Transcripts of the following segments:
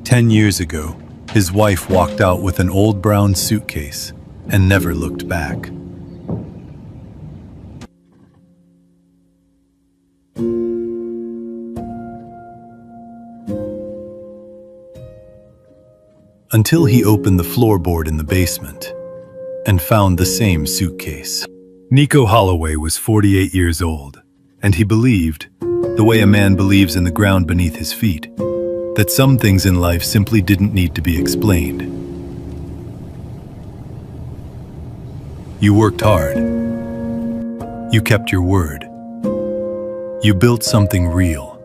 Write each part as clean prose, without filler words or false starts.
10 years ago, his wife walked out with an old brown suitcase and never looked back. Until he opened the floorboard in the basement and found the same suitcase. Nico Holloway was 48 years old, and he believed, the way a man believes in the ground beneath his feet, that some things in life simply didn't need to be explained. You worked hard. You kept your word. You built something real,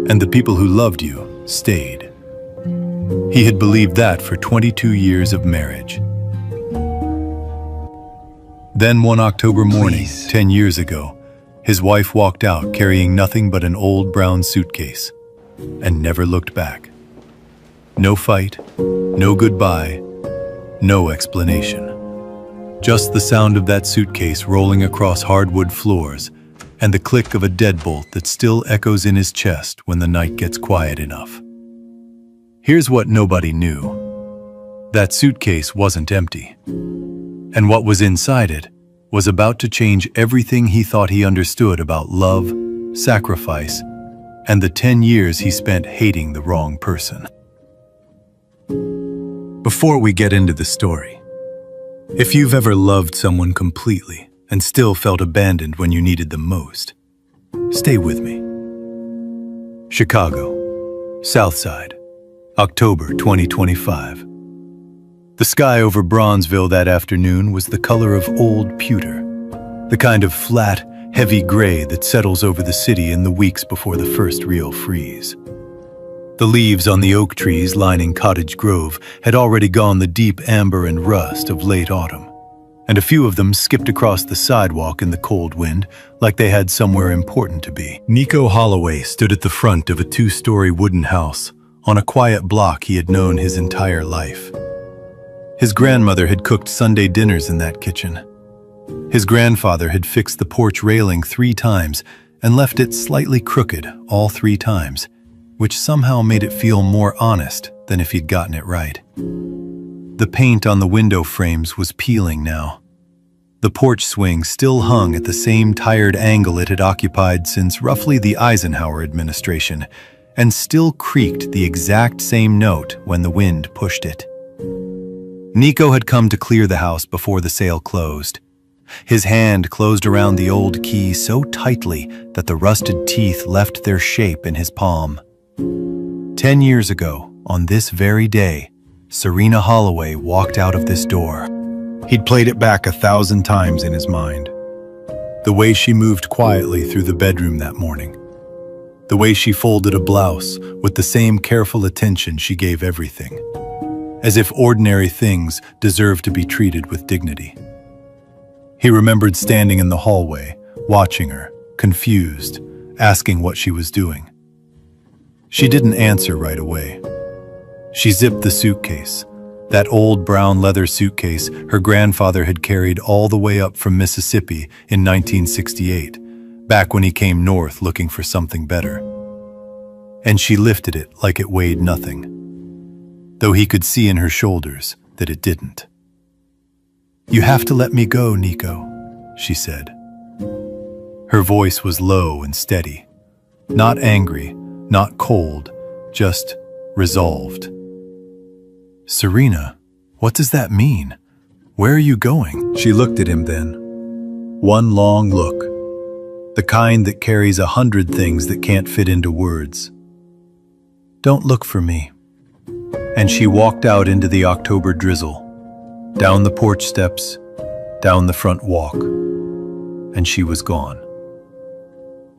and the people who loved you stayed. He had believed that for 22 years of marriage. Then one October morning, 10 years ago, his wife walked out carrying nothing but an old brown suitcase and never looked back. No fight, no goodbye, no explanation. Just the sound of that suitcase rolling across hardwood floors and the click of a deadbolt that still echoes in his chest when the night gets quiet enough. Here's what nobody knew. That suitcase wasn't empty. And what was inside it was about to change everything he thought he understood about love, sacrifice, and the 10 years he spent hating the wrong person. Before we get into the story, if you've ever loved someone completely and still felt abandoned when you needed them most, stay with me. Chicago, South Side, October 2025. The sky over Bronzeville that afternoon was the color of old pewter, the kind of flat, heavy gray that settles over the city in the weeks before the first real freeze. The leaves on the oak trees lining Cottage Grove had already gone the deep amber and rust of late autumn, and a few of them skipped across the sidewalk in the cold wind like they had somewhere important to be. Nico Holloway stood at the front of a 2-story wooden house on a quiet block he had known his entire life. His grandmother had cooked Sunday dinners in that kitchen. His grandfather had fixed the porch railing 3 times and left it slightly crooked all 3 times, which somehow made it feel more honest than if he'd gotten it right. The paint on the window frames was peeling now. The porch swing still hung at the same tired angle it had occupied since roughly the Eisenhower administration, and still creaked the exact same note when the wind pushed it. Nico had come to clear the house before the sale closed. His hand closed around the old key so tightly that the rusted teeth left their shape in his palm. 10 years ago, on this very day, Serena Holloway walked out of this door. He'd played it back 1,000 times in his mind. The way she moved quietly through the bedroom that morning. The way she folded a blouse with the same careful attention she gave everything. As if ordinary things deserved to be treated with dignity. He remembered standing in the hallway, watching her, confused, asking what she was doing. She didn't answer right away. She zipped the suitcase, that old brown leather suitcase her grandfather had carried all the way up from Mississippi in 1968, back when he came north looking for something better. And she lifted it like it weighed nothing, though he could see in her shoulders that it didn't. "You have to let me go, Nico," she said. Her voice was low and steady, not angry, not cold, just resolved. "Serena, what does that mean? Where are you going?" She looked at him then. One long look, the kind that carries 100 things that can't fit into words. "Don't look for me." And she walked out into the October drizzle, down the porch steps, down the front walk, and she was gone.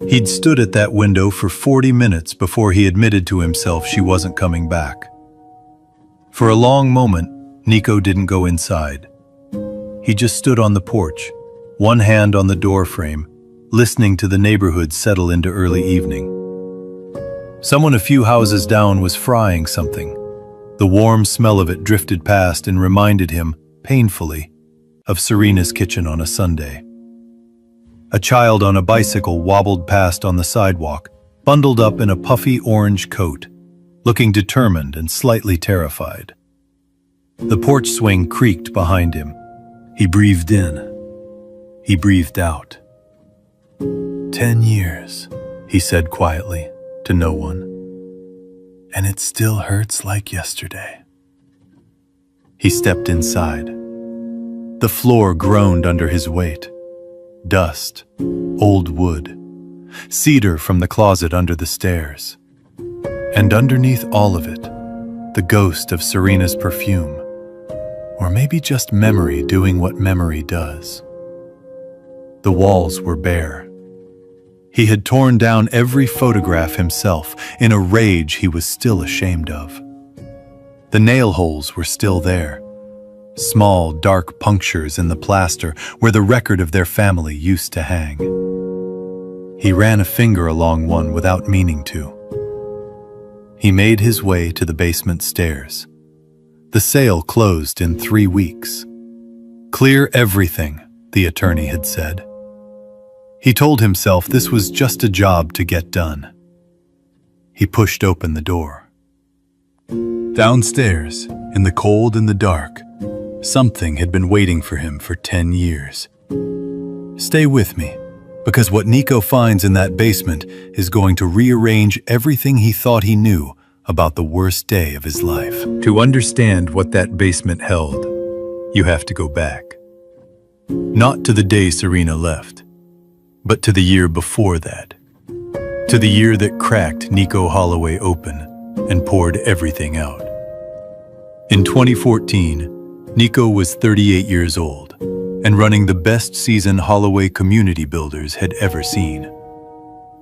He'd stood at that window for 40 minutes before he admitted to himself she wasn't coming back. For a long moment, Nico didn't go inside. He just stood on the porch, one hand on the doorframe, listening to the neighborhood settle into early evening. Someone a few houses down was frying something. The warm smell of it drifted past and reminded him, painfully, of Serena's kitchen on a Sunday. A child on a bicycle wobbled past on the sidewalk, bundled up in a puffy orange coat, looking determined and slightly terrified. The porch swing creaked behind him. He breathed in. He breathed out. 10 years, he said quietly to no one. And it still hurts like yesterday. He stepped inside. The floor groaned under his weight. Dust, old wood, cedar from the closet under the stairs. And underneath all of it, the ghost of Serena's perfume. Or maybe just memory doing what memory does. The walls were bare. He had torn down every photograph himself in a rage he was still ashamed of. The nail holes were still there. Small, dark punctures in the plaster where the record of their family used to hang. He ran a finger along one without meaning to. He made his way to the basement stairs. The sale closed in 3 weeks. Clear everything, the attorney had said. He told himself this was just a job to get done. He pushed open the door. Downstairs, in the cold and the dark, something had been waiting for him for 10 years. Stay with me, because what Nico finds in that basement is going to rearrange everything he thought he knew about the worst day of his life. To understand what that basement held, you have to go back. Not to the day Serena left, but to the year before that. To the year that cracked Nico Holloway open and poured everything out. In 2014, Nico was 38 years old and running the best season Holloway Community Builders had ever seen.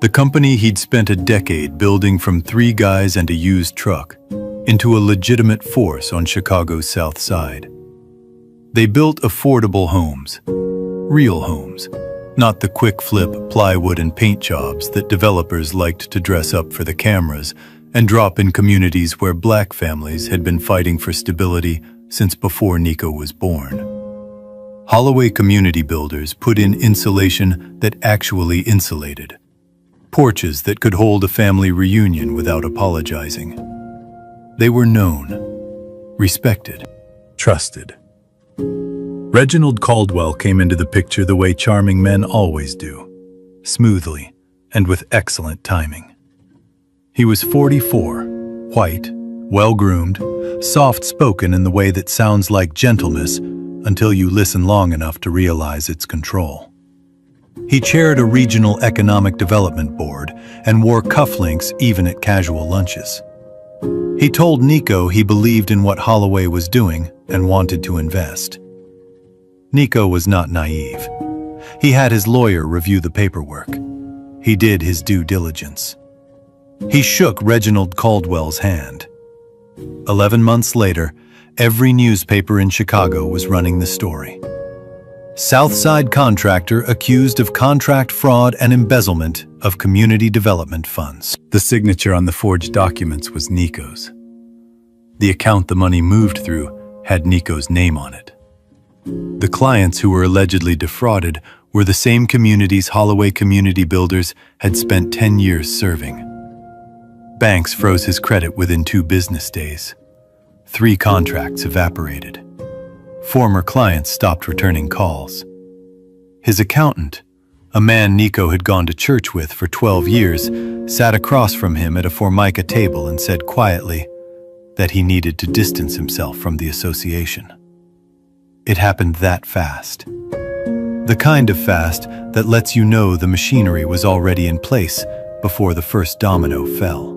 The company he'd spent a decade building from 3 guys and a used truck into a legitimate force on Chicago's South Side. They built affordable homes, real homes, not the quick flip plywood and paint jobs that developers liked to dress up for the cameras and drop in communities where black families had been fighting for stability since before Nico was born. Holloway Community Builders put in insulation that actually insulated. Porches that could hold a family reunion without apologizing. They were known, respected, trusted. Reginald Caldwell came into the picture the way charming men always do, smoothly and with excellent timing. He was 44, white, well-groomed, soft-spoken in the way that sounds like gentleness until you listen long enough to realize its control. He chaired a regional economic development board and wore cufflinks even at casual lunches. He told Nico he believed in what Holloway was doing and wanted to invest. Nico was not naive. He had his lawyer review the paperwork. He did his due diligence. He shook Reginald Caldwell's hand. 11 months later, every newspaper in Chicago was running the story. Southside contractor accused of contract fraud and embezzlement of community development funds. The signature on the forged documents was Nico's. The account the money moved through had Nico's name on it. The clients who were allegedly defrauded were the same communities Holloway Community Builders had spent 10 years serving. Banks froze his credit within 2 business days. 3 contracts evaporated. Former clients stopped returning calls. His accountant, a man Nico had gone to church with for 12 years, sat across from him at a Formica table and said quietly that he needed to distance himself from the association. It happened that fast. The kind of fast that lets you know the machinery was already in place before the first domino fell.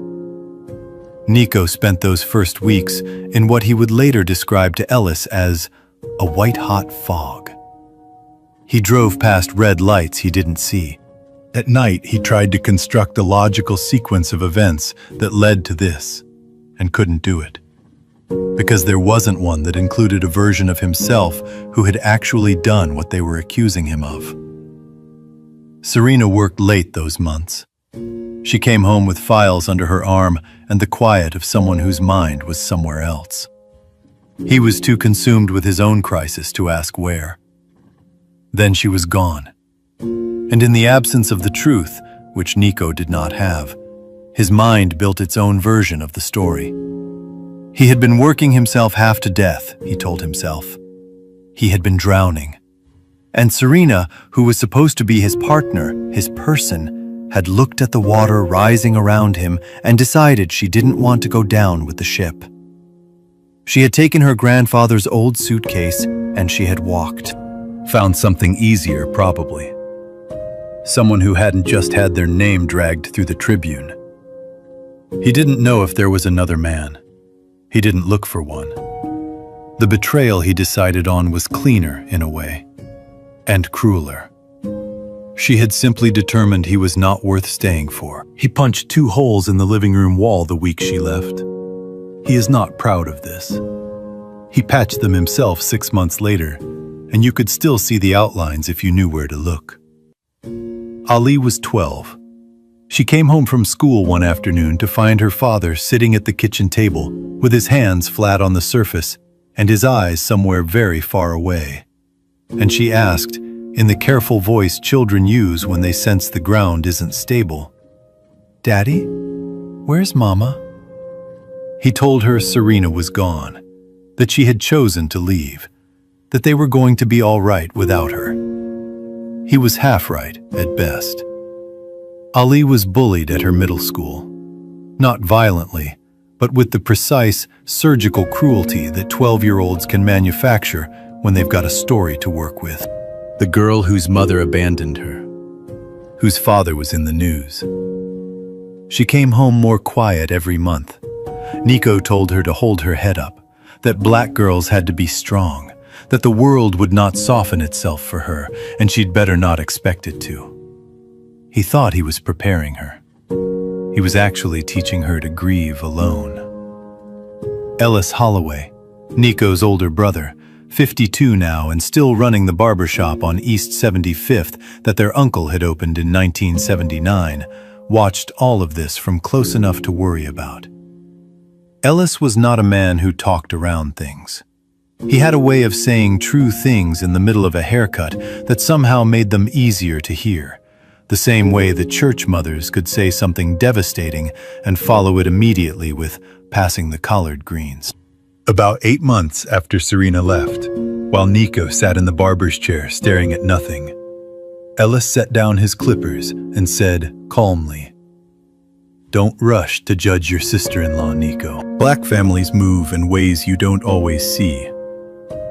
Nico spent those first weeks in what he would later describe to Ellis as a white-hot fog. He drove past red lights he didn't see. At night, he tried to construct a logical sequence of events that led to this, and couldn't do it. Because there wasn't one that included a version of himself who had actually done what they were accusing him of. Serena worked late those months. She came home with files under her arm and the quiet of someone whose mind was somewhere else. He was too consumed with his own crisis to ask where. Then she was gone. And in the absence of the truth, which Nico did not have, His mind built its own version of the story. He had been working himself half to death, he told himself. He had been drowning. And Serena, who was supposed to be his partner, his person, had looked at the water rising around him and decided she didn't want to go down with the ship. She had taken her grandfather's old suitcase and she had walked. Found something easier, probably. Someone who hadn't just had their name dragged through the Tribune. He didn't know if there was another man. He didn't look for one. The betrayal he decided on was cleaner in a way, and crueler. She had simply determined he was not worth staying for. He punched 2 holes in the living room wall the week she left. He is not proud of this. He patched them himself 6 months later, and you could still see the outlines if you knew where to look. Ali was 12. She came home from school one afternoon to find her father sitting at the kitchen table with his hands flat on the surface and his eyes somewhere very far away. And she asked, in the careful voice children use when they sense the ground isn't stable, "Daddy, where's Mama?" He told her Serena was gone, that she had chosen to leave, that they were going to be all right without her. He was half right, at best. Ali was bullied at her middle school. Not violently, but with the precise, surgical cruelty that 12-year-olds can manufacture when they've got a story to work with. The girl whose mother abandoned her, whose father was in the news. She came home more quiet every month. Nico told her to hold her head up, that black girls had to be strong, that the world would not soften itself for her, and she'd better not expect it to. He thought he was preparing her. He was actually teaching her to grieve alone. Ellis Holloway, Nico's older brother, 52 now and still running the barbershop on East 75th that their uncle had opened in 1979, watched all of this from close enough to worry about. Ellis was not a man who talked around things. He had a way of saying true things in the middle of a haircut that somehow made them easier to hear, the same way that church mothers could say something devastating and follow it immediately with passing the collard greens. About 8 months after Serena left, while Nico sat in the barber's chair staring at nothing, Ellis set down his clippers and said calmly, "Don't rush to judge your sister-in-law, Nico. Black families move in ways you don't always see.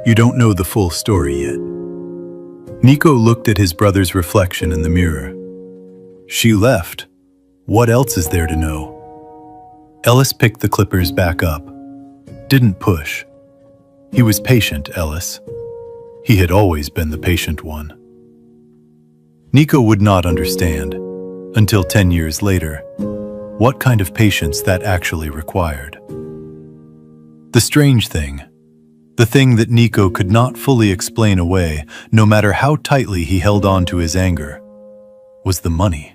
You don't know the full story yet." Nico looked at his brother's reflection in the mirror. She left. What else is there to know? Ellis picked the clippers back up. Didn't push. He was patient, Ellis. He had always been the patient one. Nico would not understand, until 10 years later, what kind of patience that actually required. The strange thing, the thing that Nico could not fully explain away, no matter how tightly he held on to his anger, was the money.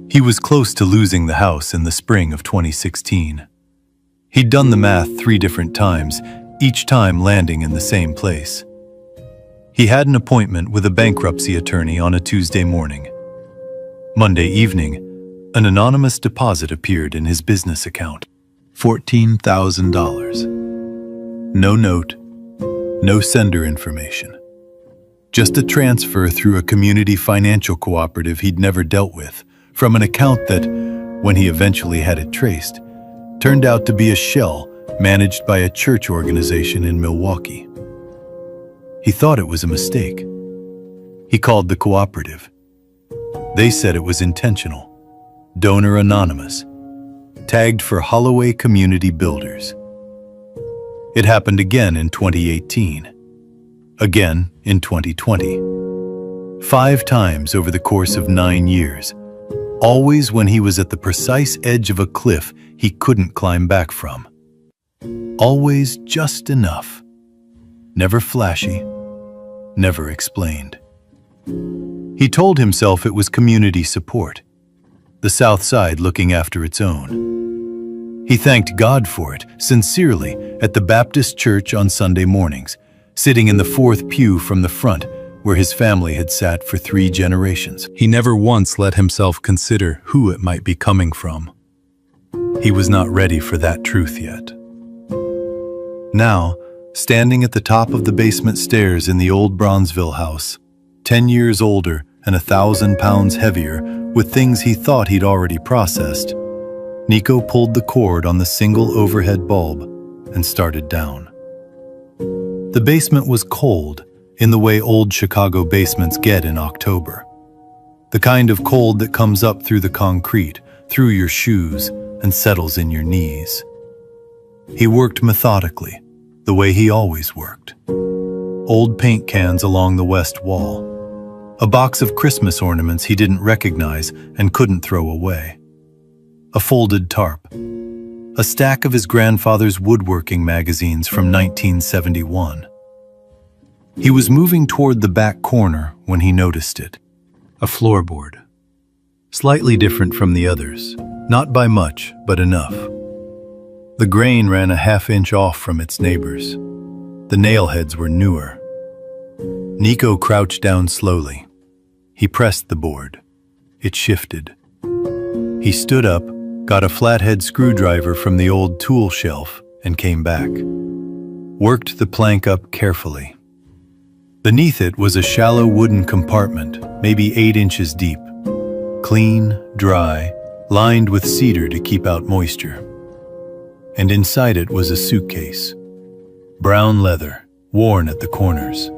He was close to losing the house in the spring of 2016. He'd done the math 3 different times, each time landing in the same place. He had an appointment with a bankruptcy attorney on a Tuesday morning. Monday evening, an anonymous deposit appeared in his business account. $14,000. No note, no sender information. Just a transfer through a community financial cooperative he'd never dealt with, from an account that, when he eventually had it traced, turned out to be a shell managed by a church organization in Milwaukee. He thought it was a mistake. He called the cooperative. They said it was intentional. Donor anonymous. Tagged for Holloway Community Builders. It happened again in 2018. Again in 2020. 5 times over the course of 9 years. Always when he was at the precise edge of a cliff he couldn't climb back from. Always just enough. Never flashy. Never explained. He told himself it was community support. The South Side looking after its own. He thanked God for it, sincerely, at the Baptist church on Sunday mornings, sitting in the 4th pew from the front, where his family had sat for 3 generations. He never once let himself consider who it might be coming from. He was not ready for that truth yet. Now, standing at the top of the basement stairs in the old Bronzeville house, 10 years older and 1,000 pounds heavier, with things he thought he'd already processed, Nico pulled the cord on the single overhead bulb and started down. The basement was cold, in the way old Chicago basements get in October. The kind of cold that comes up through the concrete, through your shoes, and settles in your knees. He worked methodically, the way he always worked. Old paint cans along the west wall. A box of Christmas ornaments he didn't recognize and couldn't throw away. A folded tarp. A stack of his grandfather's woodworking magazines from 1971. He was moving toward the back corner when he noticed it. A floorboard. Slightly different from the others. Not by much, but enough. The grain ran a half-inch off from its neighbors. The nail heads were newer. Nico crouched down slowly. He pressed the board. It shifted. He stood up, got a flathead screwdriver from the old tool shelf, and came back. Worked the plank up carefully. Beneath it was a shallow wooden compartment, maybe 8 inches deep. Clean, dry, lined with cedar to keep out moisture. And inside it was a suitcase. Brown leather, worn at the corners.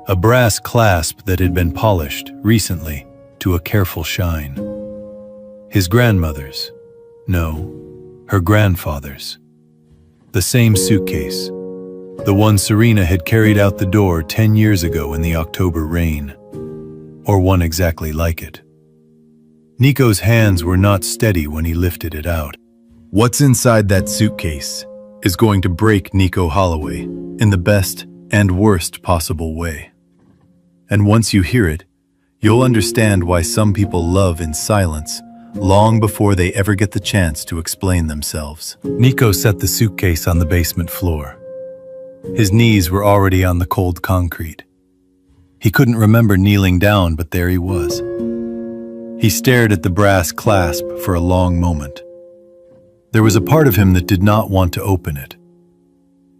A brass clasp that had been polished, recently, to a careful shine. His grandmother's. No, her grandfather's. The same suitcase. The one Serena had carried out the door 10 years ago in the October rain. Or one exactly like it. Nico's hands were not steady when he lifted it out. What's inside that suitcase is going to break Nico Holloway in the best and worst possible way. And once you hear it, you'll understand why some people love in silence long before they ever get the chance to explain themselves. Nico set the suitcase on the basement floor. His knees were already on the cold concrete. He couldn't remember kneeling down, but there he was. He stared at the brass clasp for a long moment. There was a part of him that did not want to open it.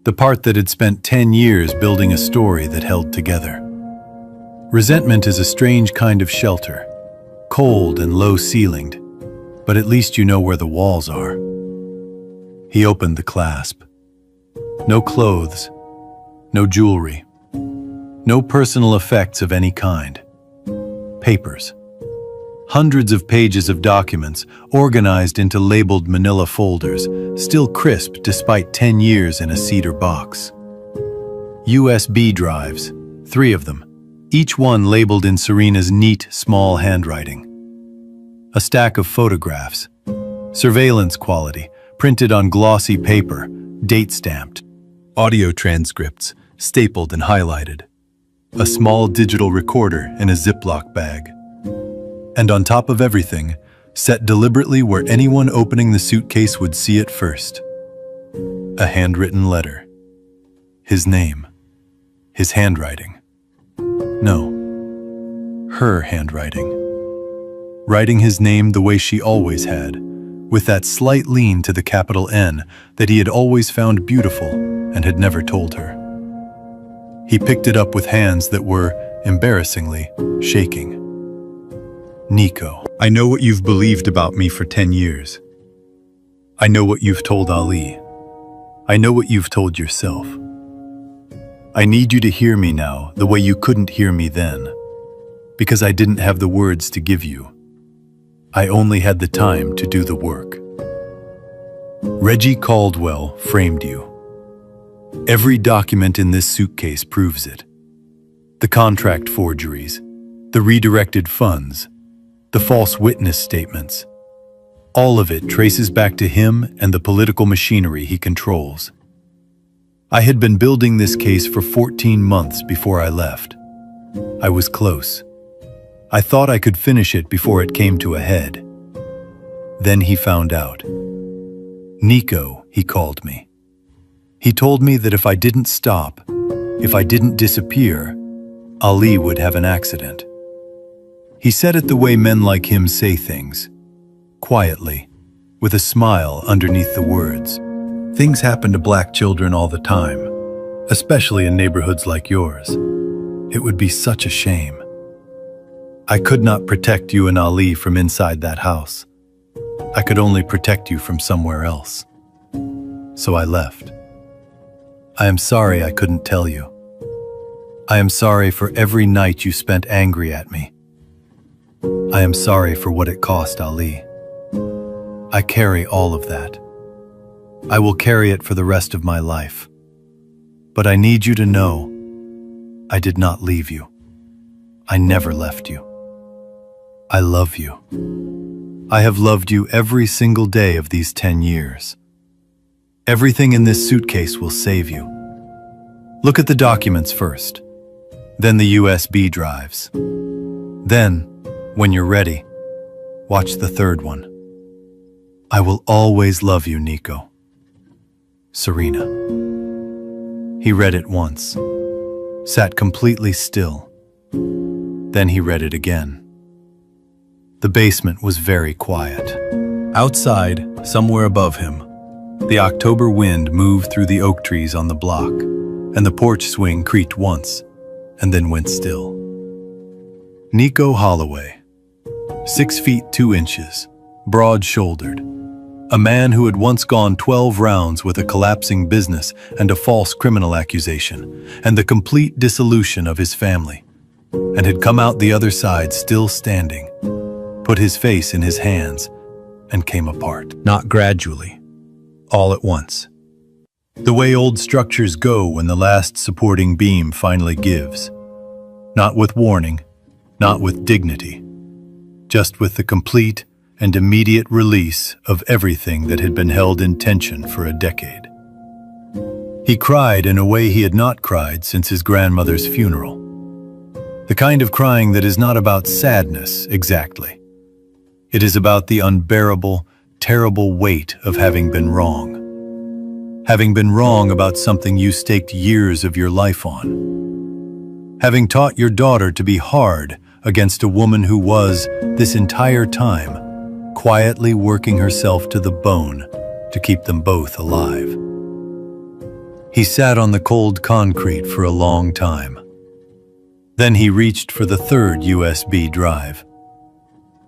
The part that had spent 10 years building a story that held together. Resentment is a strange kind of shelter, cold and low-ceilinged, but at least you know where the walls are. He opened the clasp. No clothes, no jewelry, no personal effects of any kind. Papers. Hundreds of pages of documents organized into labeled manila folders, still crisp despite 10 years in a cedar box. USB drives, 3 of them, each one labeled in Serena's neat, small handwriting. A stack of photographs, surveillance quality, printed on glossy paper, date-stamped. Audio transcripts, stapled and highlighted. A small digital recorder in a Ziploc bag. And on top of everything, set deliberately where anyone opening the suitcase would see it first. A handwritten letter. His name. His handwriting. No. Her handwriting. Writing his name the way she always had, with that slight lean to the capital N that he had always found beautiful and had never told her. He picked it up with hands that were, embarrassingly, shaking. Nico, I know what you've believed about me for 10 years. I know what you've told Ali. I know what you've told yourself. I need you to hear me now the way you couldn't hear me then, because I didn't have the words to give you. I only had the time to do the work. Reggie Caldwell framed you. Every document in this suitcase proves it. The contract forgeries, the redirected funds, the false witness statements. All of it traces back to him and the political machinery he controls. I had been building this case for 14 months before I left. I was close. I thought I could finish it before it came to a head. Then he found out. Nico, he called me. He told me that if I didn't stop, if I didn't disappear, Ali would have an accident. He said it the way men like him say things, quietly, with a smile underneath the words. Things happen to black children all the time, especially in neighborhoods like yours. It would be such a shame. I could not protect you and Ali from inside that house. I could only protect you from somewhere else. So I left. I am sorry I couldn't tell you. I am sorry for every night you spent angry at me. I am sorry for what it cost Ali. I carry all of that. I will carry it for the rest of my life. But I need you to know, I did not leave you. I never left you. I love you. I have loved you every single day of these 10 years. Everything in this suitcase will save you. Look at the documents first, then the USB drives. Then, when you're ready, watch the third one. I will always love you, Nico. Serena. He read it once, sat completely still. Then he read it again. The basement was very quiet. Outside, somewhere above him, the October wind moved through the oak trees on the block, and the porch swing creaked once, and then went still. Nico Holloway, 6 feet 2 inches, broad-shouldered, a man who had once gone 12 rounds with a collapsing business and a false criminal accusation, and the complete dissolution of his family, and had come out the other side still standing, put his face in his hands, and came apart. Not gradually, all at once. The way old structures go when the last supporting beam finally gives. Not with warning, not with dignity, just with the complete and immediate release of everything that had been held in tension for a decade. He cried in a way he had not cried since his grandmother's funeral. The kind of crying that is not about sadness, exactly. It is about the unbearable, terrible weight of having been wrong. Having been wrong about something you staked years of your life on. Having taught your daughter to be hard against a woman who was, this entire time, quietly working herself to the bone to keep them both alive. He sat on the cold concrete for a long time. Then he reached for the third USB drive.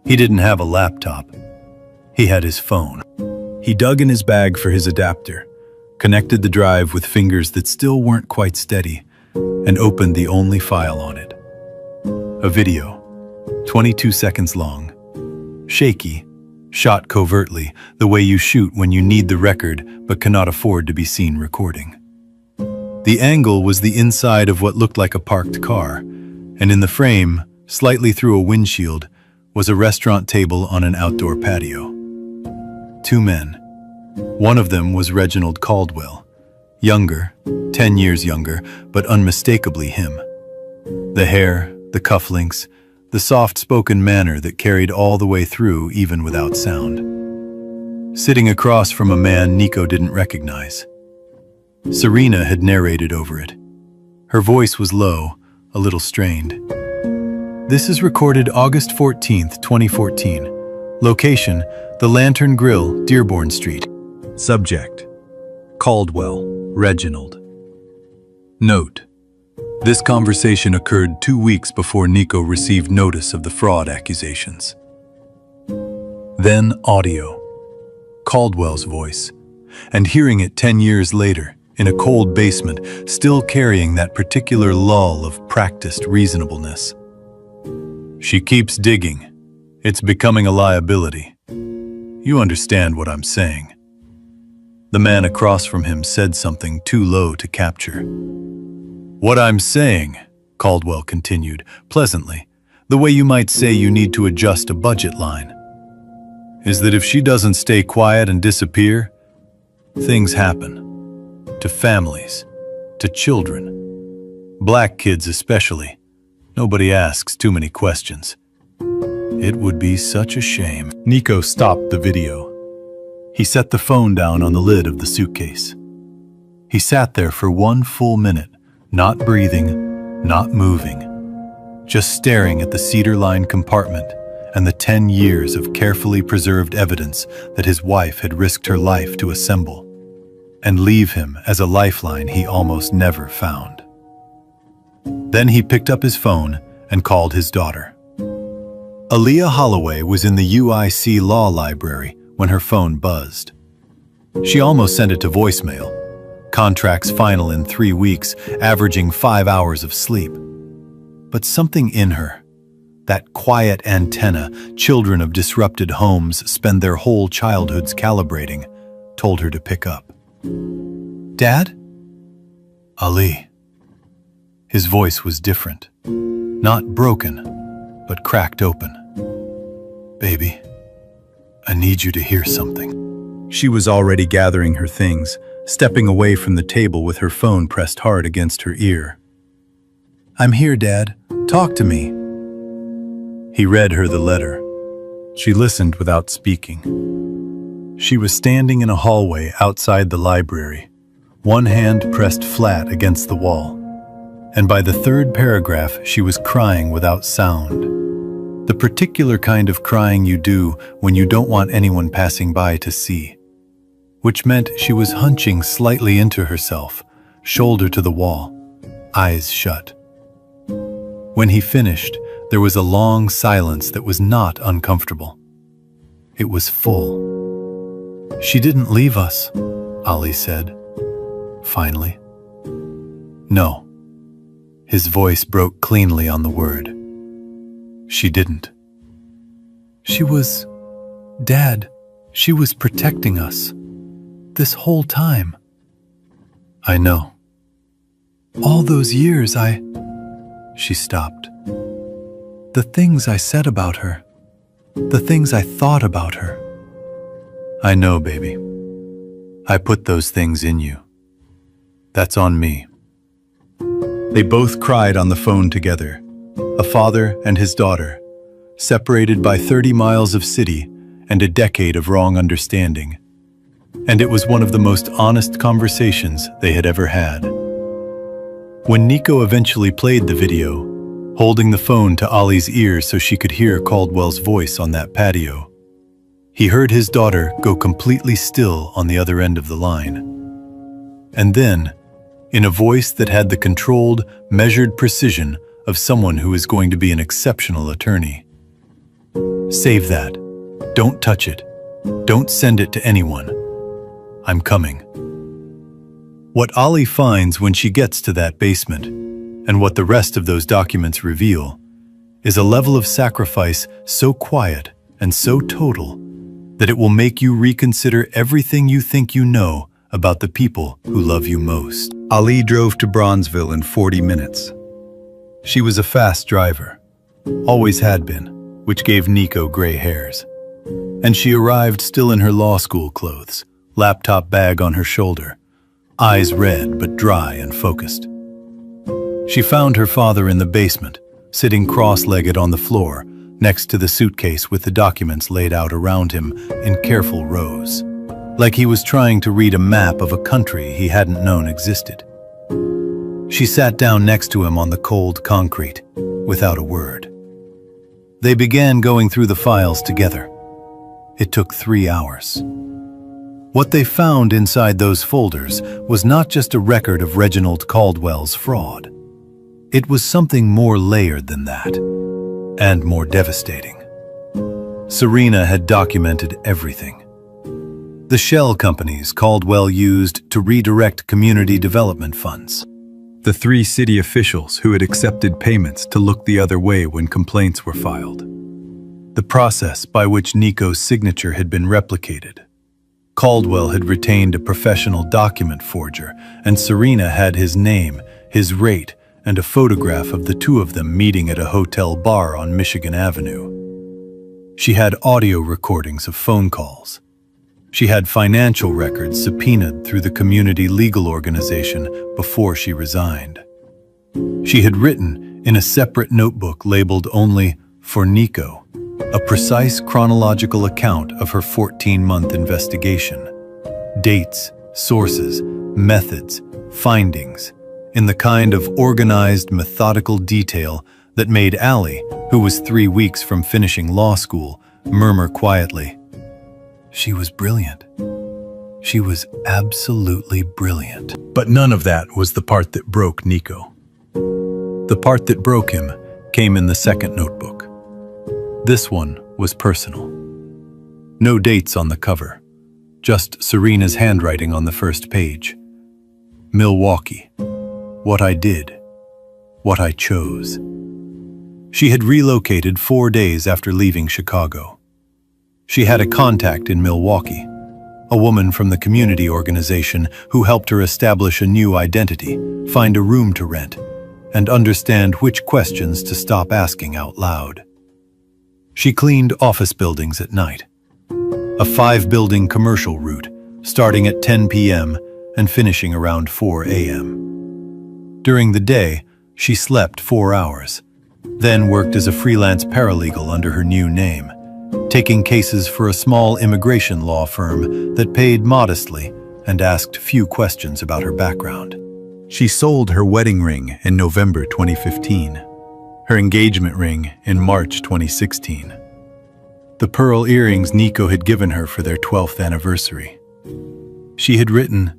He didn't have a laptop. He had his phone. He dug in his bag for his adapter, connected the drive with fingers that still weren't quite steady, and opened the only file on it. A video, 22 seconds long, shaky, shot covertly, the way you shoot when you need the record but cannot afford to be seen recording. The angle was the inside of what looked like a parked car, and in the frame, slightly through a windshield, was a restaurant table on an outdoor patio. 2 men. One of them was Reginald Caldwell, younger, 10 years younger, but unmistakably him. The hair, the cufflinks, the soft-spoken manner that carried all the way through even without sound. Sitting across from a man Nico didn't recognize. Serena had narrated over it. Her voice was low, a little strained. This is recorded August 14th, 2014. Location, the Lantern Grill, Dearborn Street. Subject, Caldwell, Reginald. Note, this conversation occurred 2 weeks before Nico received notice of the fraud accusations. Then audio, Caldwell's voice, and hearing it 10 years later, in a cold basement, still carrying that particular lull of practiced reasonableness. She keeps digging. It's becoming a liability. You understand what I'm saying. The man across from him said something too low to capture. What I'm saying, Caldwell continued, pleasantly, the way you might say you need to adjust a budget line, is that if she doesn't stay quiet and disappear, things happen. To families, to children, black kids especially. Nobody asks too many questions. It would be such a shame. Nico stopped the video. He set the phone down on the lid of the suitcase. He sat there for 1 full minute, not breathing, not moving, just staring at the cedar-lined compartment and the 10 years of carefully preserved evidence that his wife had risked her life to assemble, and leave him as a lifeline he almost never found. Then he picked up his phone and called his daughter. Aaliyah Holloway was in the UIC Law Library when her phone buzzed. She almost sent it to voicemail. Contracts final in 3 weeks, averaging 5 hours of sleep. But something in her, that quiet antenna children of disrupted homes spend their whole childhoods calibrating, told her to pick up. "Dad?" "Ali." His voice was different. Not broken, but cracked open. "Baby, I need you to hear something." She was already gathering her things, stepping away from the table with her phone pressed hard against her ear. "I'm here, Dad. Talk to me." He read her the letter. She listened without speaking. She was standing in a hallway outside the library, one hand pressed flat against the wall. And by the third paragraph, she was crying without sound. The particular kind of crying you do when you don't want anyone passing by to see. Which meant she was hunching slightly into herself, shoulder to the wall, eyes shut. When he finished, there was a long silence that was not uncomfortable. It was full. "She didn't leave us," Ali said, finally. "No." His voice broke cleanly on the word. "She didn't." "She was... Dad, she was protecting us. This whole time." "I know. All those years She stopped. "The things I said about her. The things I thought about her." "I know, baby. I put those things in you. That's on me." They both cried on the phone together, a father and his daughter, separated by 30 miles of city and a decade of wrong understanding. And it was one of the most honest conversations they had ever had. When Nico eventually played the video, holding the phone to Ollie's ear so she could hear Caldwell's voice on that patio, he heard his daughter go completely still on the other end of the line. And then, in a voice that had the controlled, measured precision of someone who is going to be an exceptional attorney, "Save that. Don't touch it. Don't send it to anyone. I'm coming." What Ollie finds when she gets to that basement, and what the rest of those documents reveal, is a level of sacrifice so quiet and so total that it will make you reconsider everything you think you know about the people who love you most. Ali drove to Bronzeville in 40 minutes. She was a fast driver, always had been, which gave Nico gray hairs. And she arrived still in her law school clothes, laptop bag on her shoulder, eyes red but dry and focused. She found her father in the basement, sitting cross-legged on the floor, next to the suitcase with the documents laid out around him in careful rows, like he was trying to read a map of a country he hadn't known existed. She sat down next to him on the cold concrete, without a word. They began going through the files together. It took 3 hours. What they found inside those folders was not just a record of Reginald Caldwell's fraud. It was something more layered than that, and more devastating. Serena had documented everything. The shell companies Caldwell used to redirect community development funds. The 3 city officials who had accepted payments to look the other way when complaints were filed. The process by which Nico's signature had been replicated. Caldwell had retained a professional document forger, and Serena had his name, his rate, and a photograph of the two of them meeting at a hotel bar on Michigan Avenue. She had audio recordings of phone calls. She had financial records subpoenaed through the community legal organization before she resigned. She had written in a separate notebook labeled only "For Nico," a precise chronological account of her 14-month investigation. Dates, sources, methods, findings, in the kind of organized, methodical detail that made Ali, who was 3 weeks from finishing law school, murmur quietly, "She was brilliant. She was absolutely brilliant." But none of that was the part that broke Nico. The part that broke him came in the second notebook. This one was personal. No dates on the cover, just Serena's handwriting on the first page. Milwaukee. What I did. What I chose. She had relocated 4 days after leaving Chicago. She had a contact in Milwaukee, a woman from the community organization who helped her establish a new identity, find a room to rent, and understand which questions to stop asking out loud. She cleaned office buildings at night, a 5-building commercial route, starting at 10 p.m. and finishing around 4 a.m. During the day, she slept 4 hours, then worked as a freelance paralegal under her new name, taking cases for a small immigration law firm that paid modestly and asked few questions about her background. She sold her wedding ring in November 2015, her engagement ring in March 2016. The pearl earrings Nico had given her for their 12th anniversary. She had written,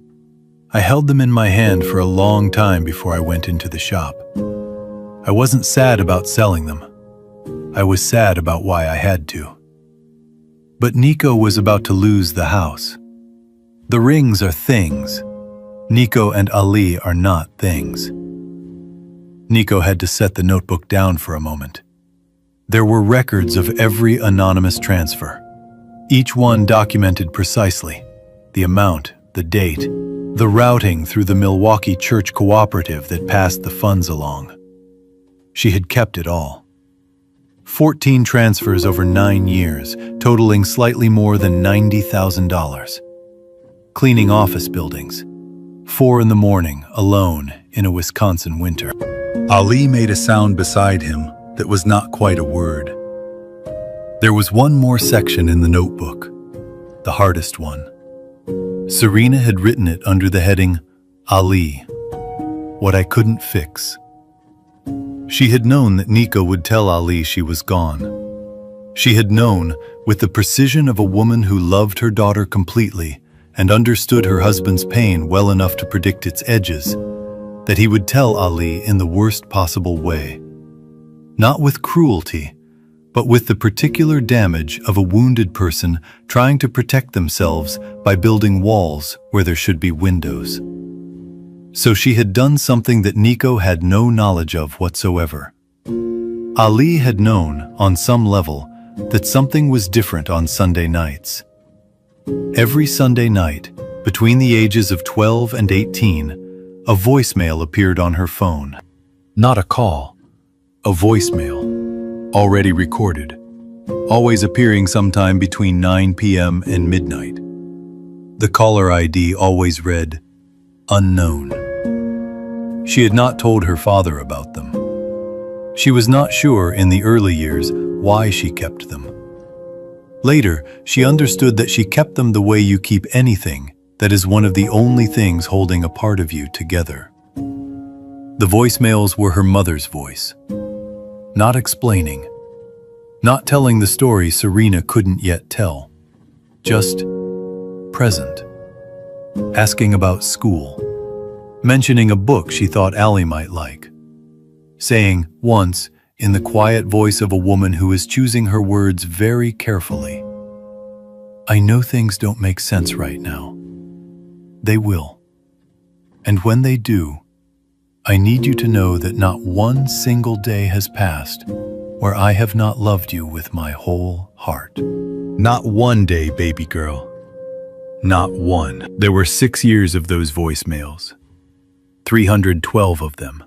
"I held them in my hand for a long time before I went into the shop. I wasn't sad about selling them. I was sad about why I had to." But Nico was about to lose the house. The rings are things. Nico and Ali are not things. Nico had to set the notebook down for a moment. There were records of every anonymous transfer, each one documented precisely: the amount, the date, the routing through the Milwaukee church cooperative that passed the funds along. She had kept it all. 14 transfers over 9 years, totaling slightly more than $90,000. Cleaning office buildings. 4 in the morning, alone, in a Wisconsin winter. Ali made a sound beside him that was not quite a word. There was one more section in the notebook, the hardest one. Serena had written it under the heading, Ali, what I couldn't fix. She had known that Nico would tell Ali she was gone. She had known, with the precision of a woman who loved her daughter completely and understood her husband's pain well enough to predict its edges, that he would tell Ali in the worst possible way. Not with cruelty, but with the particular damage of a wounded person trying to protect themselves by building walls where there should be windows. So she had done something that Nico had no knowledge of whatsoever. Ali had known, on some level, that something was different on Sunday nights. Every Sunday night, between the ages of 12 and 18, a voicemail appeared on her phone. Not a call, a voicemail, already recorded, always appearing sometime between 9 p.m. and midnight. The caller ID always read, unknown. She had not told her father about them. She was not sure in the early years why she kept them. Later, she understood that she kept them the way you keep anything that is one of the only things holding a part of you together. The voicemails were her mother's voice, not explaining, not telling the story Serena couldn't yet tell, just present, asking about school, mentioning a book she thought Ali might like, saying once, in the quiet voice of a woman who is choosing her words very carefully, "I know things don't make sense right now. They will. And when they do, I need you to know that not one single day has passed where I have not loved you with my whole heart. Not one day, baby girl. Not one." There were 6 years of those voicemails. 312 of them.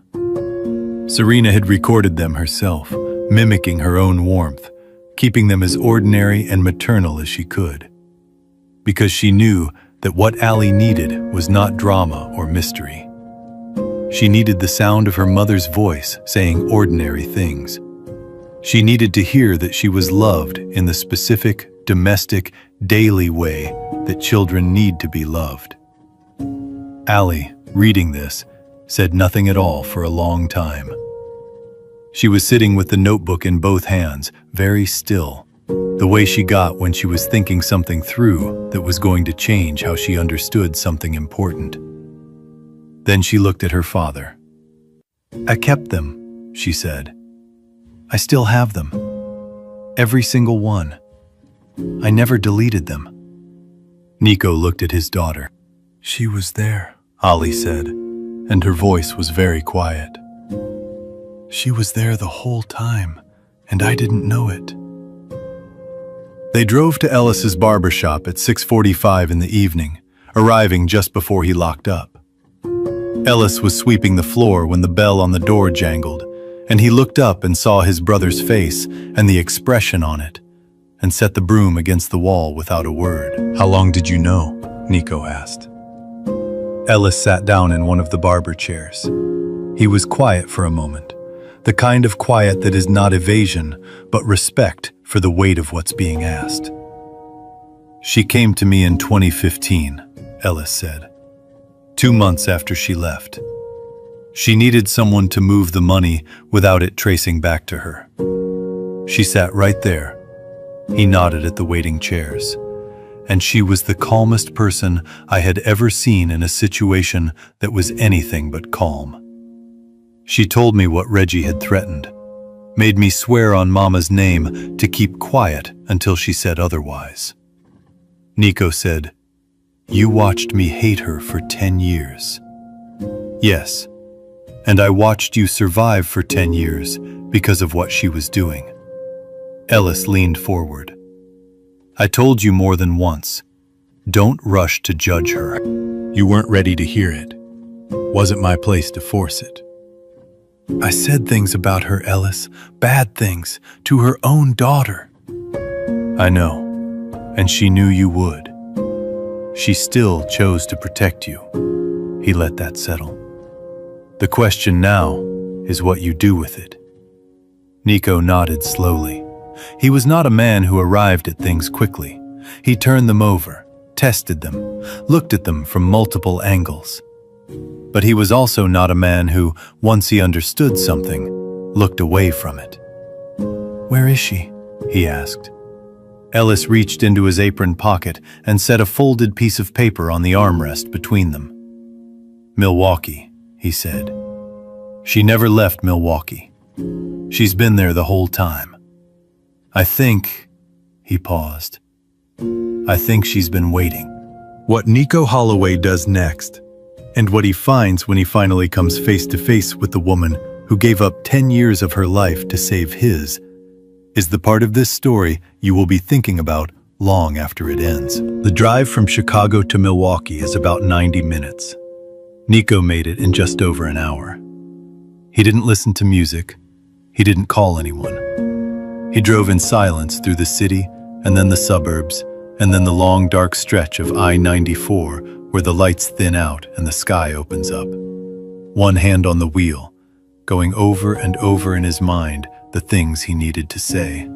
Serena had recorded them herself, mimicking her own warmth, keeping them as ordinary and maternal as she could. Because she knew that what Ali needed was not drama or mystery. She needed the sound of her mother's voice saying ordinary things. She needed to hear that she was loved in the specific, domestic, daily way that children need to be loved. Ali, reading this, said nothing at all for a long time. She was sitting with the notebook in both hands, very still, the way she got when she was thinking something through that was going to change how she understood something important. Then she looked at her father. "I kept them," she said. "I still have them. Every single one. I never deleted them." Nico looked at his daughter. "She was there," Ollie said, and her voice was very quiet. "She was there the whole time, and I didn't know it." They drove to Ellis's barbershop at 6:45 in the evening, arriving just before he locked up. Ellis was sweeping the floor when the bell on the door jangled, and he looked up and saw his brother's face and the expression on it, and set the broom against the wall without a word. "How long did you know?" Nico asked. Ellis sat down in one of the barber chairs. He was quiet for a moment, the kind of quiet that is not evasion, but respect for the weight of what's being asked. "She came to me in 2015, Ellis said, 2 months after she left. She needed someone to move the money without it tracing back to her. She sat right there." He nodded at the waiting chairs. "And she was the calmest person I had ever seen in a situation that was anything but calm. She told me what Reggie had threatened, made me swear on Mama's name to keep quiet until she said otherwise." Nico said, "You watched me hate her for 10 years. "Yes, and I watched you survive for 10 years because of what she was doing." Ellis leaned forward. "I told you more than once, don't rush to judge her. You weren't ready to hear it. Wasn't my place to force it." "I said things about her, Ellis, bad things, to her own daughter." "I know, and she knew you would. She still chose to protect you." He let that settle. "The question now is what you do with it." Nico nodded slowly. He was not a man who arrived at things quickly. He turned them over, tested them, looked at them from multiple angles. But he was also not a man who, once he understood something, looked away from it. "Where is she?" he asked. Ellis reached into his apron pocket and set a folded piece of paper on the armrest between them. "Milwaukee," he said. "She never left Milwaukee. She's been there the whole time. I think," he paused, "I think she's been waiting." What Nico Holloway does next, and what he finds when he finally comes face to face with the woman who gave up 10 years of her life to save his, is the part of this story you will be thinking about long after it ends. The drive from Chicago to Milwaukee is about 90 minutes. Nico made it in just over an hour. He didn't listen to music. He didn't call anyone. He drove in silence through the city, and then the suburbs, and then the long dark stretch of I-94 where the lights thin out and the sky opens up. One hand on the wheel, going over and over in his mind the things he needed to say,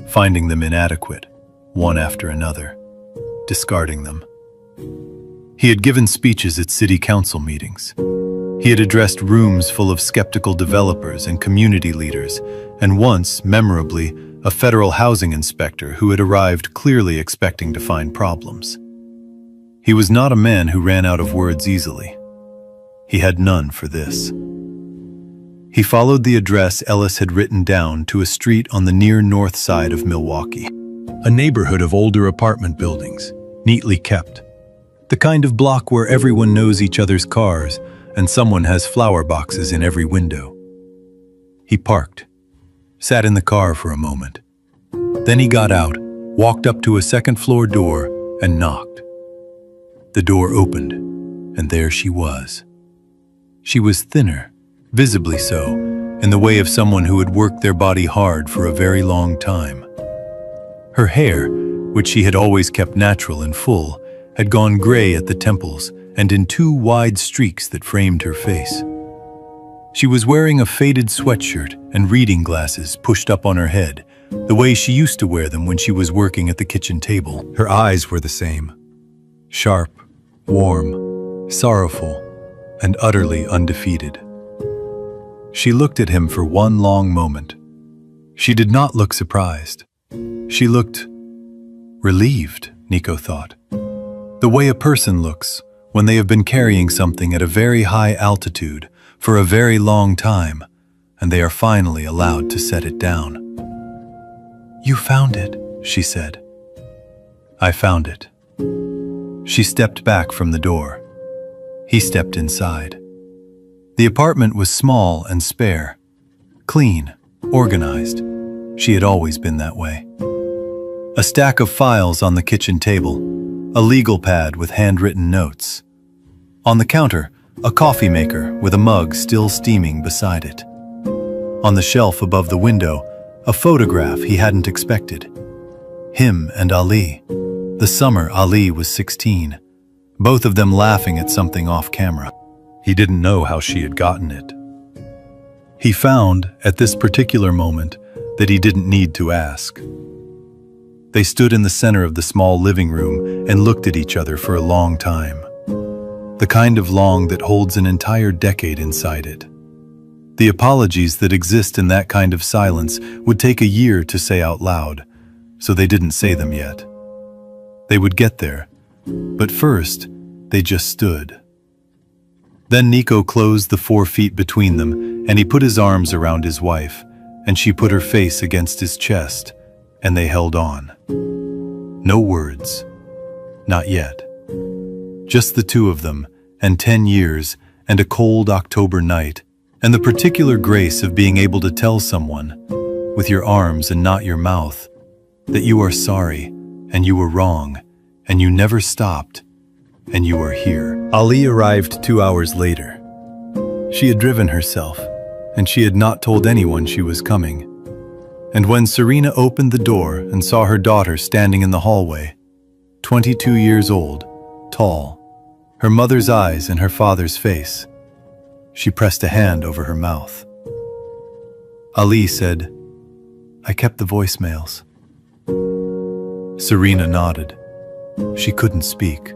finding them inadequate, one after another, discarding them. He had given speeches at city council meetings. He had addressed rooms full of skeptical developers and community leaders, and once, memorably, a federal housing inspector who had arrived clearly expecting to find problems. He was not a man who ran out of words easily. He had none for this. He followed the address Ellis had written down to a street on the near north side of Milwaukee, a neighborhood of older apartment buildings, neatly kept. The kind of block where everyone knows each other's cars and someone has flower boxes in every window. He parked, sat in the car for a moment. Then he got out, walked up to a second-floor door, and knocked. The door opened, and there she was. She was thinner, visibly so, in the way of someone who had worked their body hard for a very long time. Her hair, which she had always kept natural and full, had gone gray at the temples and in 2 wide streaks that framed her face. She was wearing a faded sweatshirt and reading glasses pushed up on her head, the way she used to wear them when she was working at the kitchen table. Her eyes were the same, sharp, warm, sorrowful, and utterly undefeated. She looked at him for one long moment. She did not look surprised. She looked relieved, Nico thought. The way a person looks when they have been carrying something at a very high altitude for a very long time, and they are finally allowed to set it down. "You found it," she said. "I found it." She stepped back from the door. He stepped inside. The apartment was small and spare, clean, organized. She had always been that way. A stack of files on the kitchen table, a legal pad with handwritten notes. On the counter, a coffee maker with a mug still steaming beside it. On the shelf above the window, a photograph he hadn't expected. Him and Ali. The summer Ali was 16, both of them laughing at something off camera. He didn't know how she had gotten it. He found, at this particular moment, that he didn't need to ask. They stood in the center of the small living room and looked at each other for a long time. The kind of long that holds an entire decade inside it. The apologies that exist in that kind of silence would take a year to say out loud, so they didn't say them yet. They would get there, but first, they just stood. Then Nico closed the 4 feet between them, and he put his arms around his wife, and she put her face against his chest, and they held on. No words. Not yet. Just the two of them, and 10 years, and a cold October night, and the particular grace of being able to tell someone, with your arms and not your mouth, that you are sorry, and you were wrong, and you never stopped, and you are here. Ali arrived 2 hours later. She had driven herself, and she had not told anyone she was coming. And when Serena opened the door and saw her daughter standing in the hallway, 22 years old, tall, her mother's eyes in her father's face, she pressed a hand over her mouth. Ali said, "I kept the voicemails." Serena nodded. She couldn't speak.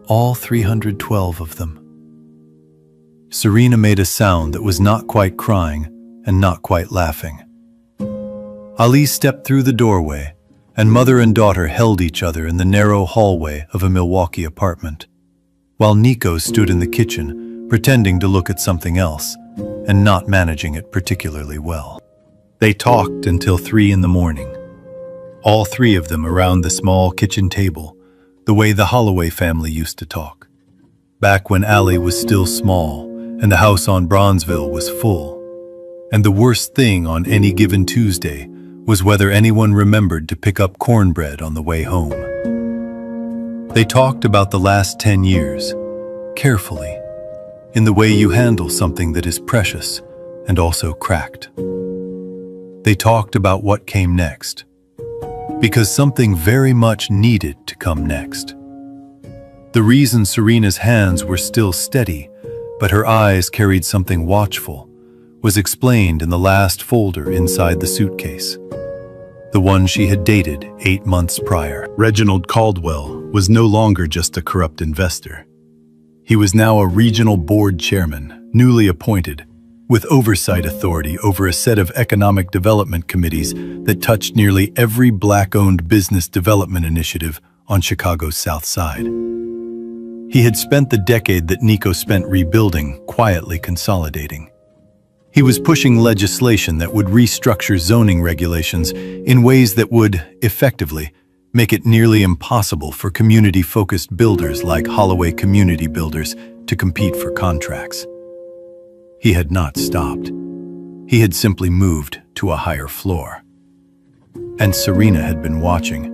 All 312 of them. Serena made a sound that was not quite crying and not quite laughing. Ali stepped through the doorway, and mother and daughter held each other in the narrow hallway of a Milwaukee apartment, while Nico stood in the kitchen, pretending to look at something else, and not managing it particularly well. They talked until 3 in the morning. All 3 of them around the small kitchen table, the way the Holloway family used to talk. Back when Allie was still small, and the house on Bronzeville was full. And the worst thing on any given Tuesday was whether anyone remembered to pick up cornbread on the way home. They talked about the last 10 years, carefully, in the way you handle something that is precious and also cracked. They talked about what came next, because something very much needed to come next. The reason Serena's hands were still steady, but her eyes carried something watchful, was explained in the last folder inside the suitcase. The one she had dated 8 months prior. Reginald Caldwell was no longer just a corrupt investor. He was now a regional board chairman, newly appointed, with oversight authority over a set of economic development committees that touched nearly every Black-owned business development initiative on Chicago's South Side. He had spent the decade that Nico spent rebuilding, quietly consolidating. He was pushing legislation that would restructure zoning regulations in ways that would, effectively, make it nearly impossible for community-focused builders like Holloway Community Builders to compete for contracts. He had not stopped. He had simply moved to a higher floor. And Serena had been watching.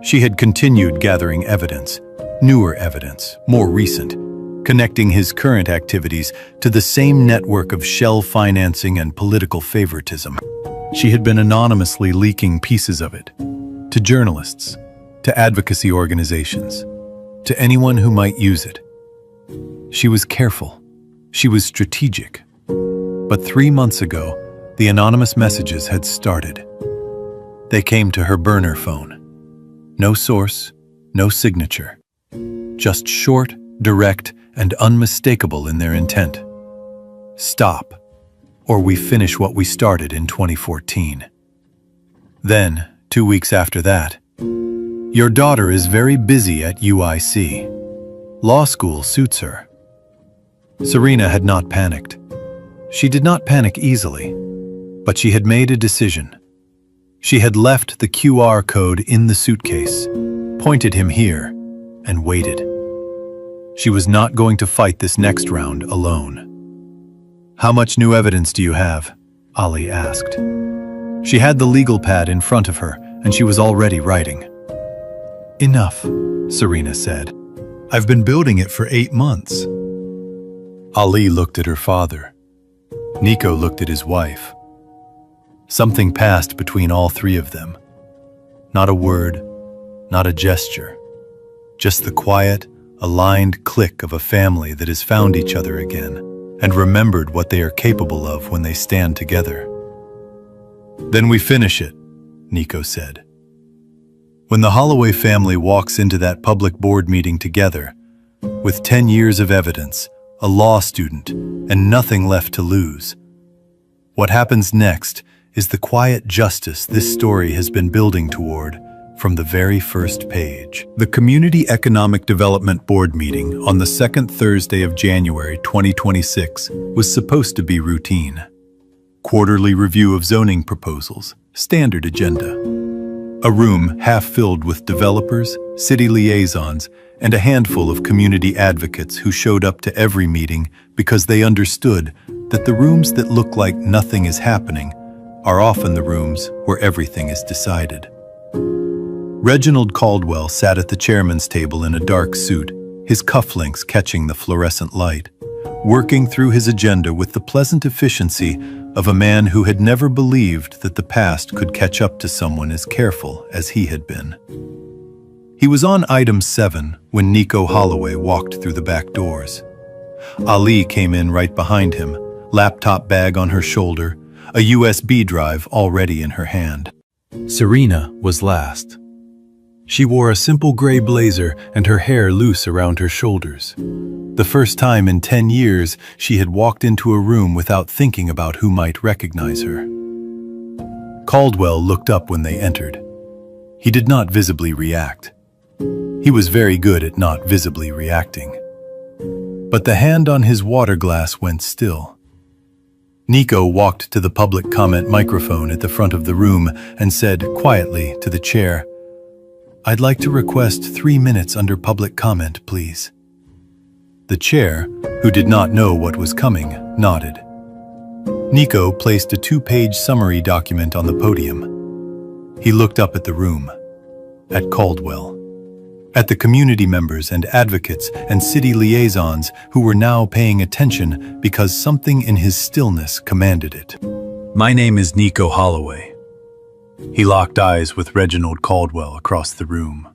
She had continued gathering evidence, newer evidence, more recent, connecting his current activities to the same network of shell financing and political favoritism. She had been anonymously leaking pieces of it to journalists, to advocacy organizations, to anyone who might use it. She was careful. She was strategic. But 3 months ago, the anonymous messages had started. They came to her burner phone. No source, no signature. Just short, direct, and unmistakable in their intent. Stop, or we finish what we started in 2014. Then, 2 weeks after that, your daughter is very busy at UIC. Law school suits her. Serena had not panicked. She did not panic easily, but she had made a decision. She had left the QR code in the suitcase, pointed him here, and waited. She was not going to fight this next round alone. "How much new evidence do you have?" Ali asked. She had the legal pad in front of her, and she was already writing. "Enough," Serena said. "I've been building it for 8 months." Ali looked at her father. Nico looked at his wife. Something passed between all three of them. Not a word, not a gesture. Just the quiet, aligned click of a family that has found each other again and remembered what they are capable of when they stand together. "Then we finish it," Nico said. When the Holloway family walks into that public board meeting together, with 10 years of evidence, a law student, and nothing left to lose, what happens next is the quiet justice this story has been building toward from the very first page. The Community Economic Development Board meeting on the second Thursday of January 2026 was supposed to be routine. Quarterly review of zoning proposals, standard agenda. A room half filled with developers, city liaisons, and a handful of community advocates who showed up to every meeting because they understood that the rooms that look like nothing is happening are often the rooms where everything is decided. Reginald Caldwell sat at the chairman's table in a dark suit, his cufflinks catching the fluorescent light, working through his agenda with the pleasant efficiency of a man who had never believed that the past could catch up to someone as careful as he had been. He was on item 7 when Nico Holloway walked through the back doors. Ali came in right behind him, laptop bag on her shoulder, a USB drive already in her hand. Serena was last. She wore a simple gray blazer and her hair loose around her shoulders. The first time in 10 years she had walked into a room without thinking about who might recognize her. Caldwell looked up when they entered. He did not visibly react. He was very good at not visibly reacting. But the hand on his water glass went still. Nico walked to the public comment microphone at the front of the room and said quietly to the chair, "I'd like to request 3 minutes under public comment, please." The chair, who did not know what was coming, nodded. Nico placed a 2-page summary document on the podium. He looked up at the room, at Caldwell, at the community members and advocates and city liaisons who were now paying attention because something in his stillness commanded it. "My name is Nico Holloway." He locked eyes with Reginald Caldwell across the room.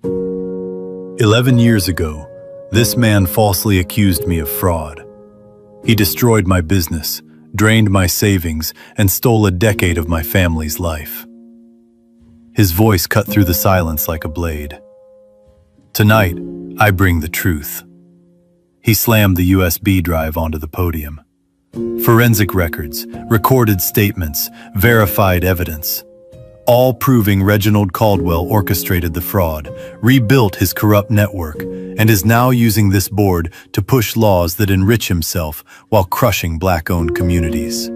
11 years ago, this man falsely accused me of fraud. He destroyed my business, drained my savings, and stole a decade of my family's life. His voice cut through the silence like a blade. "Tonight, I bring the truth." He slammed the USB drive onto the podium. Forensic records, recorded statements, verified evidence, all proving Reginald Caldwell orchestrated the fraud, rebuilt his corrupt network, and is now using this board to push laws that enrich himself while crushing Black-owned communities.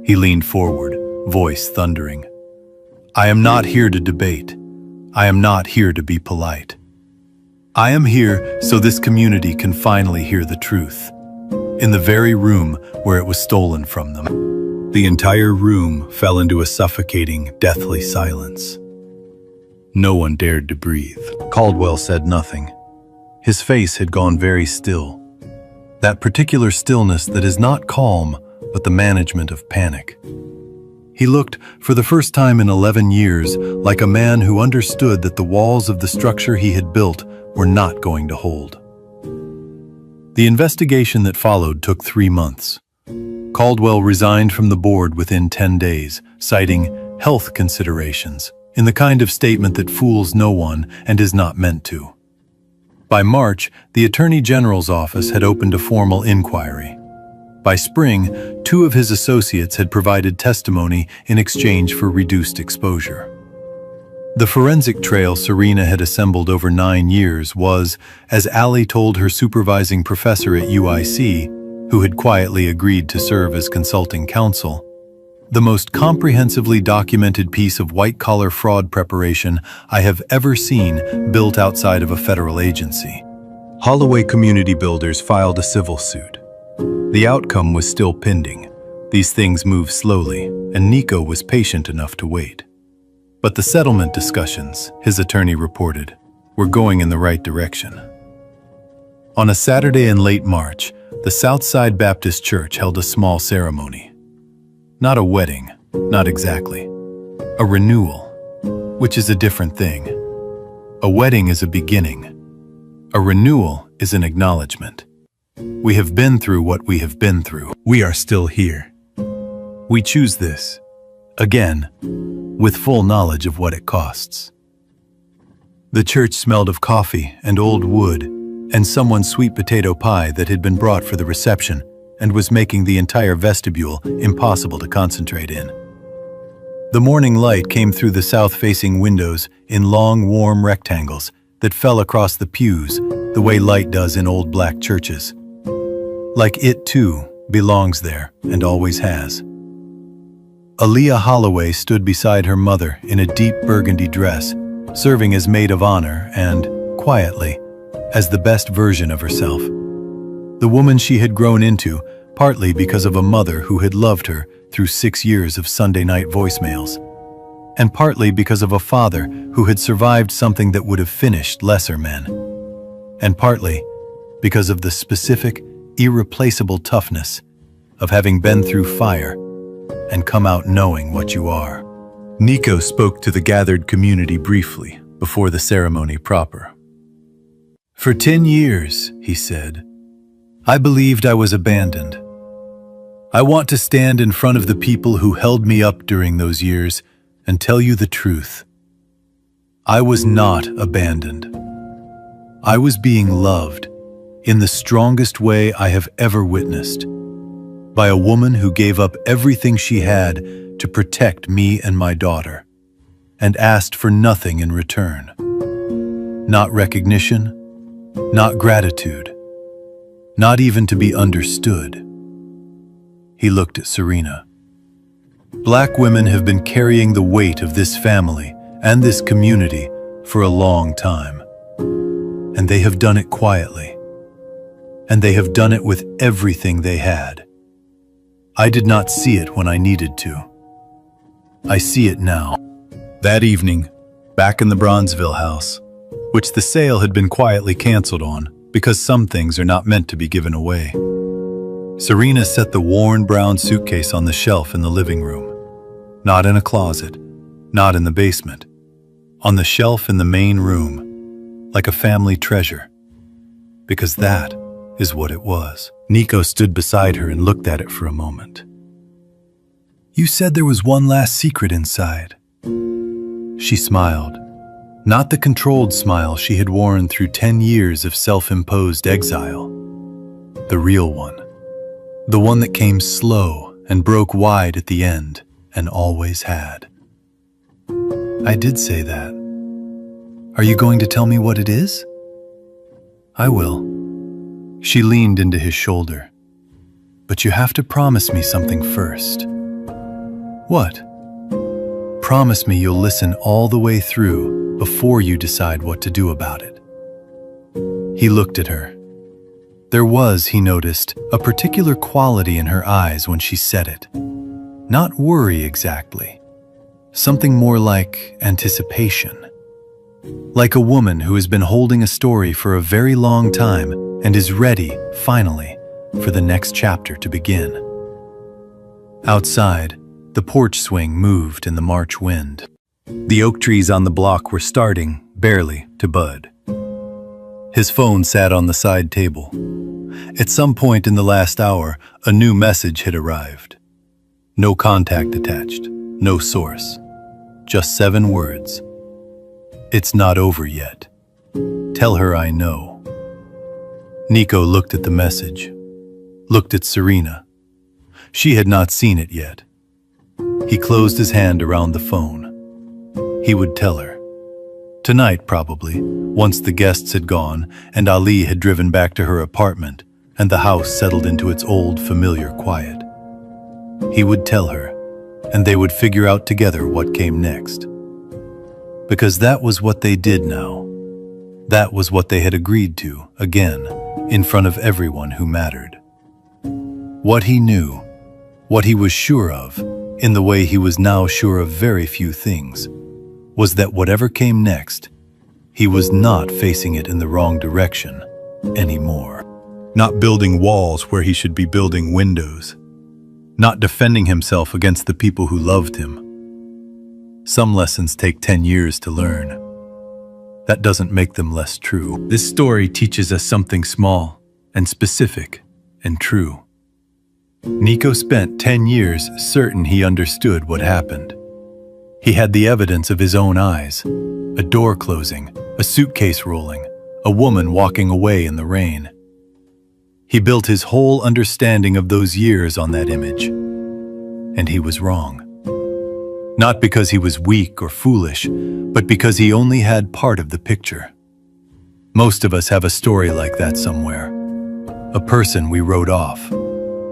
He leaned forward, voice thundering. "I am not here to debate. I am not here to be polite. I am here so this community can finally hear the truth, in the very room where it was stolen from them." The entire room fell into a suffocating, deathly silence. No one dared to breathe. Caldwell said nothing. His face had gone very still. That particular stillness that is not calm, but the management of panic. He looked, for the first time in 11 years, like a man who understood that the walls of the structure he had built were not going to hold. The investigation that followed took 3 months. Caldwell resigned from the board within 10 days, citing health considerations, in the kind of statement that fools no one and is not meant to. By March, the Attorney General's office had opened a formal inquiry. By spring, 2 of his associates had provided testimony in exchange for reduced exposure. The forensic trail Serena had assembled over 9 years was, as Allie told her supervising professor at UIC, who had quietly agreed to serve as consulting counsel, the most comprehensively documented piece of white-collar fraud preparation I have ever seen built outside of a federal agency. Holloway Community Builders filed a civil suit. The outcome was still pending. These things move slowly, and Nico was patient enough to wait. But the settlement discussions, his attorney reported, were going in the right direction. On a Saturday in late March, the Southside Baptist Church held a small ceremony. Not a wedding, not exactly. A renewal, which is a different thing. A wedding is a beginning. A renewal is an acknowledgement. We have been through what we have been through. We are still here. We choose this, again, with full knowledge of what it costs. The church smelled of coffee and old wood and someone's sweet potato pie that had been brought for the reception and was making the entire vestibule impossible to concentrate in. The morning light came through the south-facing windows in long, warm rectangles that fell across the pews the way light does in old black churches. Like it, too, belongs there and always has. Aaliyah Holloway stood beside her mother in a deep burgundy dress, serving as maid of honor and, quietly, as the best version of herself. The woman she had grown into, partly because of a mother who had loved her through 6 years of Sunday night voicemails, and partly because of a father who had survived something that would have finished lesser men, and partly because of the specific, irreplaceable toughness of having been through fire and come out knowing what you are. Nico spoke to the gathered community briefly before the ceremony proper. "For 10 years, he said, I believed I was abandoned. I want to stand in front of the people who held me up during those years and tell you the truth. I was not abandoned. I was being loved in the strongest way I have ever witnessed, by a woman who gave up everything she had to protect me and my daughter, and asked for nothing in return. Not recognition, not gratitude, not even to be understood." He looked at Serena. "Black women have been carrying the weight of this family and this community for a long time, and they have done it quietly, and they have done it with everything they had. I did not see it when I needed to. I see it now." That evening, back in the Bronzeville house, which the sale had been quietly canceled on because some things are not meant to be given away, Serena set the worn brown suitcase on the shelf in the living room. Not in a closet, not in the basement. On the shelf in the main room, like a family treasure. Because that is what it was. Nico stood beside her and looked at it for a moment. "You said there was one last secret inside." She smiled. Not the controlled smile she had worn through 10 years of self-imposed exile. The real one. The one that came slow and broke wide at the end, and always had. "I did say that. Are you going to tell me what it is?" "I will." She leaned into his shoulder. "But you have to promise me something first." "What?" "Promise me you'll listen all the way through before you decide what to do about it." He looked at her. There was, he noticed, a particular quality in her eyes when she said it. Not worry exactly. Something more like anticipation. Like a woman who has been holding a story for a very long time and is ready, finally, for the next chapter to begin. Outside, the porch swing moved in the March wind. The oak trees on the block were starting, barely, to bud. His phone sat on the side table. At some point in the last hour, a new message had arrived. No contact attached, no source. Just 7 words. "It's not over yet. Tell her I know." Nico looked at the message, looked at Serena, She had not seen it yet. He closed his hand around the phone. He would tell her. Tonight, probably, once the guests had gone and Ali had driven back to her apartment and the house settled into its old, familiar quiet. He would tell her, and they would figure out together what came next. Because that was what they did now. That was what they had agreed to, again, in front of everyone who mattered. What he knew, what he was sure of, in the way he was now sure of very few things, was that whatever came next, he was not facing it in the wrong direction anymore. Not building walls where he should be building windows. Not defending himself against the people who loved him. Some lessons take 10 years to learn. That doesn't make them less true. This story teaches us something small and specific and true. Nico spent 10 years certain he understood what happened. He had the evidence of his own eyes, a door closing, a suitcase rolling, a woman walking away in the rain. He built his whole understanding of those years on that image. And he was wrong. Not because he was weak or foolish, but because he only had part of the picture. Most of us have a story like that somewhere. A person we wrote off.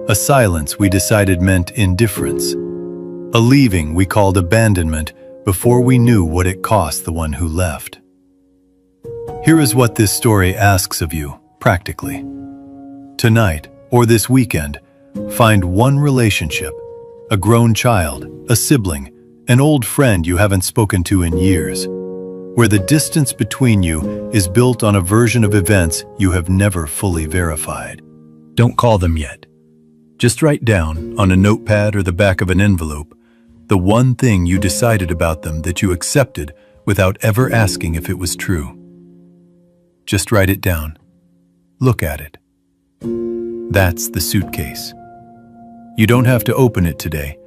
A silence we decided meant indifference. A leaving we called abandonment before we knew what it cost the one who left. Here is what this story asks of you, practically. Tonight, or this weekend, find one relationship, a grown child, a sibling, an old friend you haven't spoken to in years, where the distance between you is built on a version of events you have never fully verified. Don't call them yet. Just write down, on a notepad or the back of an envelope, the one thing you decided about them that you accepted without ever asking if it was true. Just write it down. Look at it. That's the suitcase. You don't have to open it today,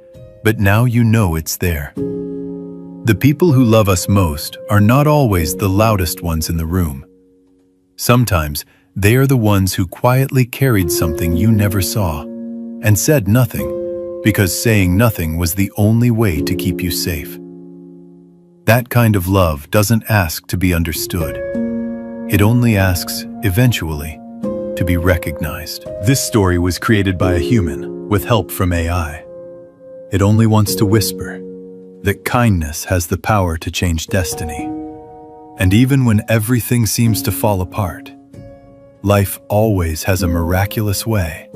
but now you know it's there. The people who love us most are not always the loudest ones in the room. Sometimes they are the ones who quietly carried something you never saw and said nothing, because saying nothing was the only way to keep you safe. That kind of love doesn't ask to be understood. It only asks, eventually, to be recognized. This story was created by a human with help from AI. It only wants to whisper that kindness has the power to change destiny. And even when everything seems to fall apart, life always has a miraculous way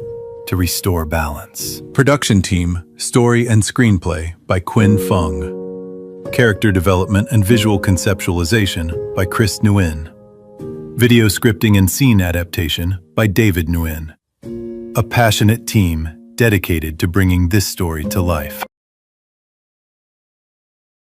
to restore balance. Production team, story and screenplay by Quinn Fung. Character development and visual conceptualization by Chris Nguyen. Video scripting and scene adaptation by David Nguyen. A passionate team dedicated to bringing this story to life.